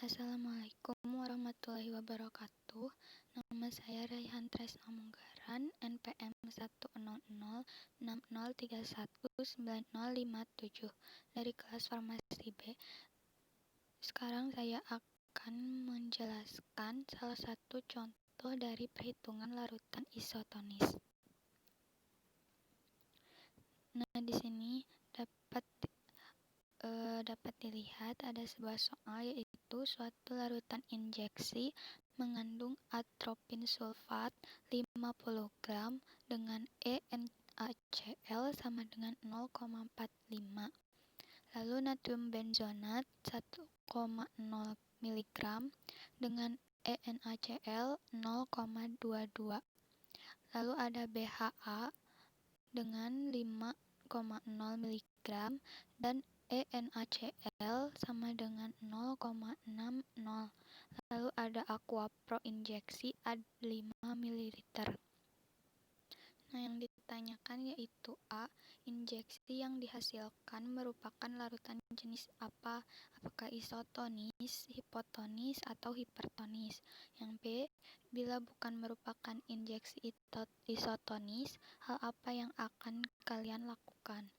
Assalamualaikum warahmatullahi wabarakatuh. Nama saya Raihan Tresna Munggaran, NPM 1006060319057 dari kelas Farmasi B. Sekarang saya akan menjelaskan salah satu contoh dari perhitungan larutan isotonis. Nah, di sini dapat dilihat ada sebuah soal, yaitu suatu larutan injeksi mengandung atropin sulfat 50 gram dengan EnACl sama dengan 0,45. Lalu natrium benzonat 1,0 mg dengan EnACl 0,22. Lalu ada BHA dengan 5,0 mg dan EnACl sama dengan 0,60. Lalu ada aqua pro injeksi ad 5 ml. Nah, yang ditanyakan yaitu A. Injeksi yang dihasilkan merupakan larutan jenis apa? Apakah isotonis, hipotonis, atau hipertonis? Yang B. Bila bukan merupakan injeksi isotonis, hal apa yang akan kalian lakukan?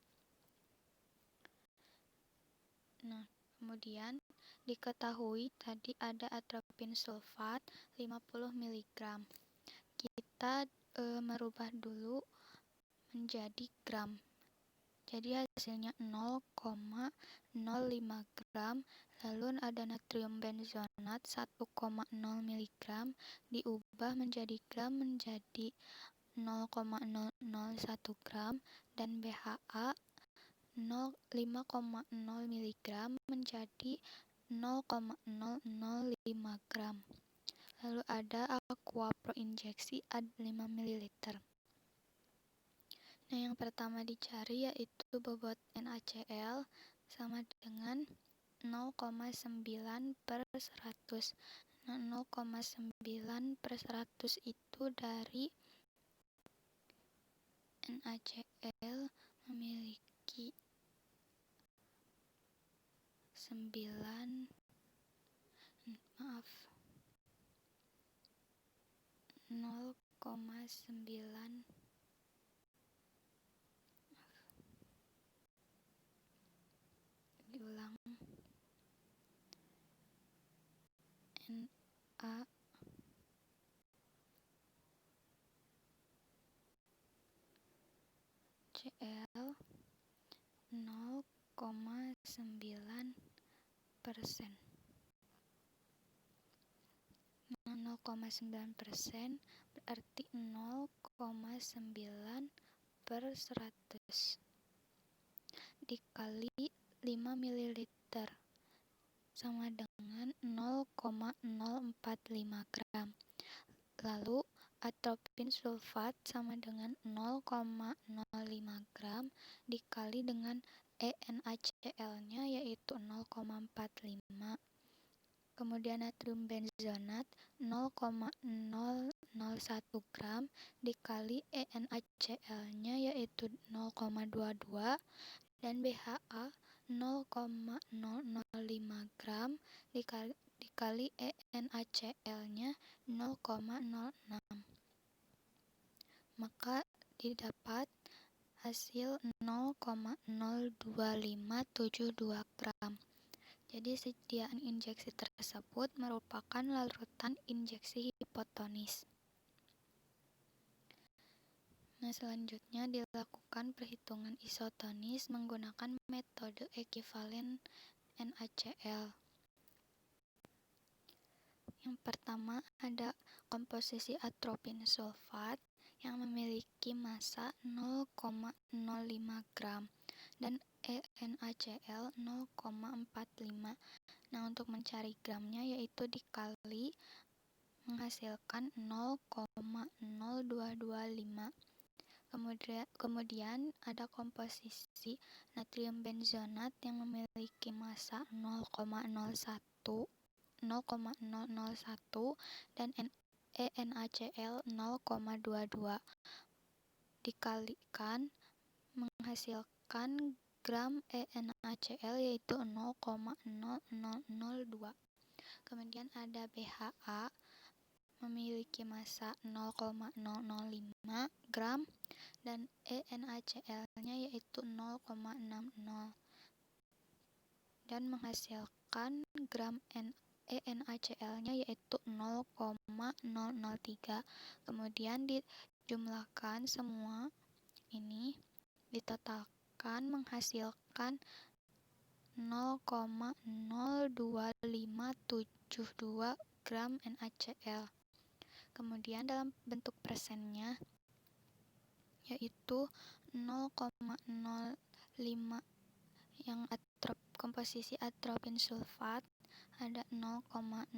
Nah, kemudian diketahui tadi ada atropin sulfat 50 mg. Kita merubah dulu menjadi gram. Jadi hasilnya 0,05 gram. Lalu ada natrium benzonat 1,0 mg diubah menjadi gram menjadi 0,001 gram dan BHA 5,0 mg menjadi 0,005 gram. Lalu ada aqua pro injeksi ad 5 ml. Nah, yang pertama dicari yaitu bobot NaCl sama dengan 0,9 per 100. Nah, 0,9 per 100 itu dari NaCl memiliki 0,9 diulang NaCl 0,9%. Nah, 0,9% berarti 0,9 per 100 dikali 5 ml sama dengan 0,045 gram. Lalu atropin sulfat sama dengan 0,05 gram dikali dengan EnACl-nya yaitu 0,45. Kemudian natrium benzonat 0,001 gram dikali EnACl-nya yaitu 0,22 dan BHA 0,005 gram dikali EnACl-nya 0,06. Maka didapat hasil 0,02572 gram. Jadi sediaan injeksi tersebut merupakan larutan injeksi hipotonis. Nah, selanjutnya dilakukan perhitungan isotonis menggunakan metode ekivalen NaCl. Yang pertama ada komposisi atropin sulfat yang memiliki massa 0,05 gram dan EnACl 0,45. Nah, untuk mencari gramnya yaitu dikali menghasilkan 0,0225. Kemudian ada komposisi natrium benzonat yang memiliki massa 0,001 dan EnACl 0,22 dikalikan menghasilkan gram EnACl yaitu 0,0002. Kemudian ada BHA memiliki massa 0,005 gram dan NaCl-nya yaitu 0,60 dan menghasilkan gram NaCl-nya yaitu 0,003. Kemudian dijumlahkan semua ini ditotalkan menghasilkan 0,02572 gram NaCl. Kemudian dalam bentuk persennya yaitu 0,05 yang komposisi atropin sulfat ada 0,05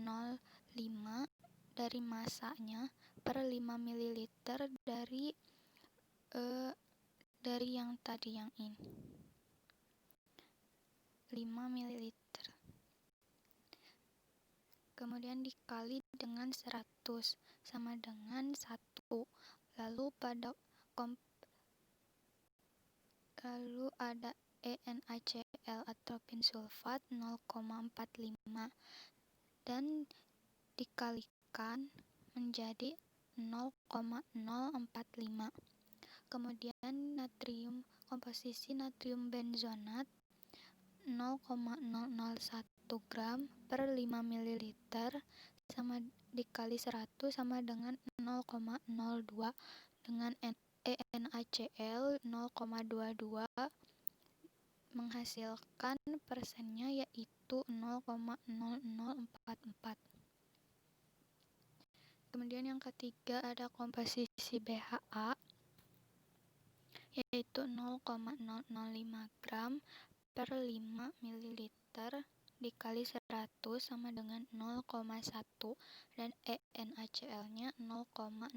dari masanya per 5 ml dari yang tadi yang ini 5 ml. Kemudian dikali dengan 100 sama dengan 1. Lalu ada NaCl atropin sulfat 0,45 dan dikalikan menjadi 0,045. Kemudian komposisi natrium benzonat 0,001 gram per 5 ml sama dikali 100 sama dengan 0,02 dengan NaCl 0,22 menghasilkan persennya yaitu 0,0044. Kemudian yang ketiga ada komposisi BHA yaitu 0,005 gram per 5 ml dikali 100 sama dengan 0,1 dan NaCl-nya 0,60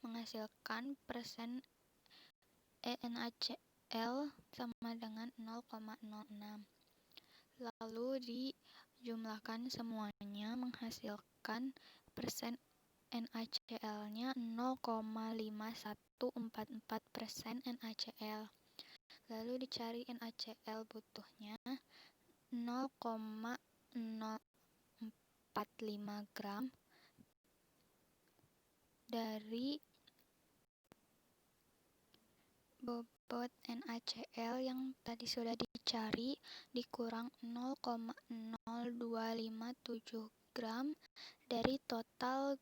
menghasilkan persen NaCl sama dengan 0,06. Lalu dijumlahkan semuanya menghasilkan persen NaCl-nya 0,5144% NaCl. Lalu dicari NaCl butuhnya 0,045 gram dari bobot NaCl yang tadi sudah dicari dikurang 0,0257 gram dari total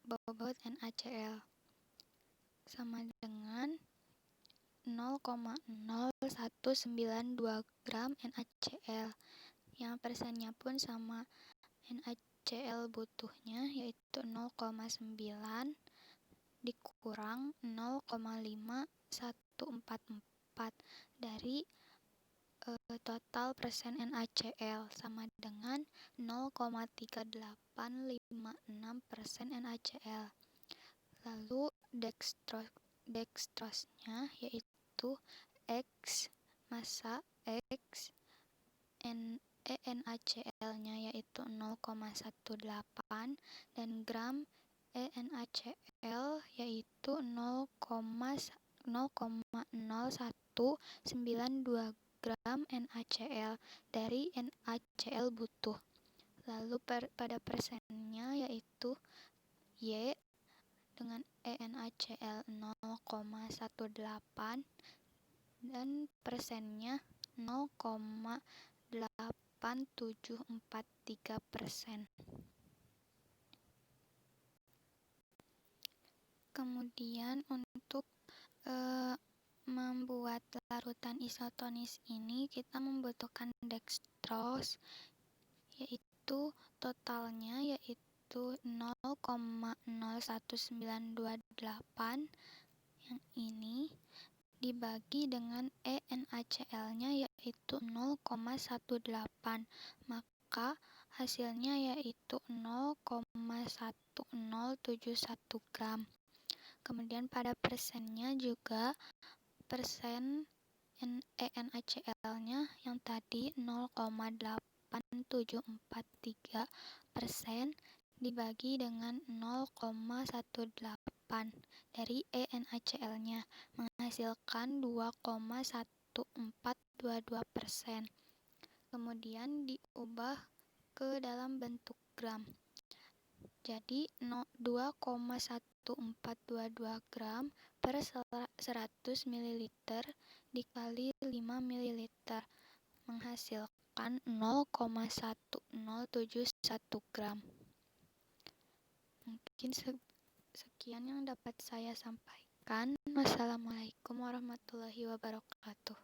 bobot NaCl sama dengan 0,0192 gram NaCl. Yang persennya pun sama, NaCl butuhnya yaitu 0,9 dikurang 0,5144 dari total persen NaCl sama dengan 0,3856% NaCl. Lalu dextrose-nya yaitu X massa X NaCl-nya yaitu 0,18 dan gram NaCl yaitu 0,0192 gram NaCl dari NaCl butuh. Lalu pada persennya yaitu Y dengan NaCl 0,18 dan persennya 0,8743%. Kemudian untuk membuat larutan isotonis ini kita membutuhkan dextrose yaitu totalnya yaitu 0,01928 yang ini dibagi dengan NaCl-nya yaitu 0,18 maka hasilnya yaitu 0,1071 gram. Kemudian pada persennya juga persen NaCl-nya yang tadi 0,8743% dibagi dengan 0,18 dari NaCl-nya menghasilkan 2,1422%. Kemudian diubah ke dalam bentuk gram. Jadi 2,1422 gram per 100 ml dikali 5 ml menghasilkan 0,1071 gram. Mungkin sekian yang dapat saya sampaikan. Wassalamualaikum warahmatullahi wabarakatuh.